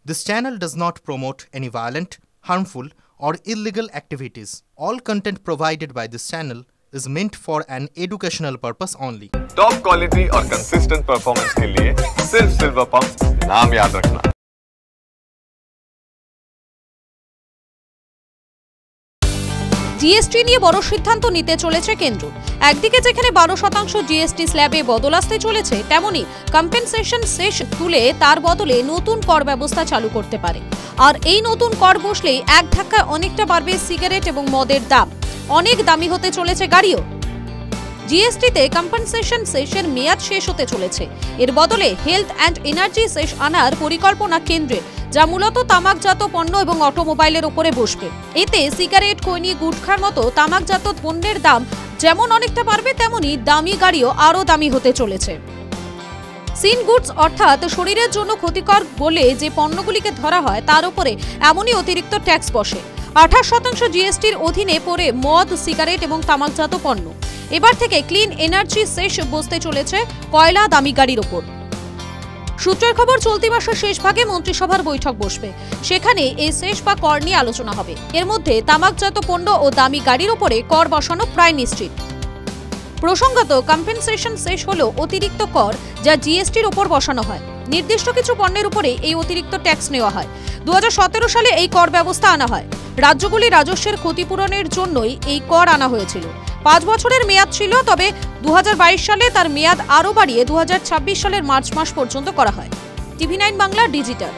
This channel does not promote any violent, harmful, or illegal activities. All content provided by this channel is meant for an educational purpose only. Top quality और consistent performance के लिए सिर्फ silver pump नाम याद रखना। GST নিয়ে বড় সিদ্ধান্ত নিতে চলেছে কেন্দ্র। একদিকে যেখানে 12% জিএসটি স্ল্যাবে বদল আসতে চলেছে, তেমনি কম্পেনসেশন শেষ তুলে তার বদলে নতুন কর ব্যবস্থা চালু করতে পারে। আর এই নতুন কর বসলেই এক ধাক্কায় অনেকটা বাড়বে সিগারেট এবং মদের দাম। অনেক দামি হতে চলেছে গাড়িও। জিএসটিতে কম্পেনসেশন শেষের মেয়াদ শেষ হতে চলেছে। এর বদলে হেলথ অ্যান্ড এনার্জি শেষ আনার পরিকল্পনা কেন্দ্রের, যা মূলত তামাকজাত পণ্য এবং অটোমোবাইলের উপরে বসবে। এতে সিগারেট, খৈনি, গুটখার মতো তামাকজাত পণ্যের দাম যেমন অনেকটা বাড়বে, তেমনি দামি গাড়িও আরও দামি হতে চলেছে। সিন গুডস অর্থাৎ শরীরের জন্য ক্ষতিকর বলে যে পণ্যগুলিকে ধরা হয়, তার উপরে এমনই অতিরিক্ত ট্যাক্স বসে। 28% জিএসটির অধীনে পড়ে মদ, সিগারেট এবং তামাকজাত পণ্য। এবার থেকে ক্লিন এনার্জি শেষ বসতে চলেছে কয়লা, দামি গাড়ির ওপর। সূত্রের খবর, চলতি মাসের শেষ ভাগে মন্ত্রিসভার বৈঠক বসবে। সেখানে এই শেষ বা কর নিয়ে আলোচনা হবে। এর মধ্যে তামাকজাত পণ্য ও দামি গাড়ির উপরে কর বসানো প্রায় নিশ্চিত। প্রসঙ্গত, কম্পেনসেশন শেষ হলো অতিরিক্ত কর যা জিএসটির উপর বসানো হয়। নির্দিষ্ট কিছু পণ্যের উপরে এই অতিরিক্ত ট্যাক্স নেওয়া হয়। 2017 সালে এই কর ব্যবস্থা আনা হয়। রাজ্যগুলি রাজস্বের ক্ষতিপূরণের জন্যই এই কর আনা হয়েছিল। 5 বছরের মেয়াদ ছিল, তবে 2022 সালে তার মেয়াদ আরও বাড়িয়ে 2026 সালের মার্চ মাস পর্যন্ত করা হয়। TV9 Bangla digital.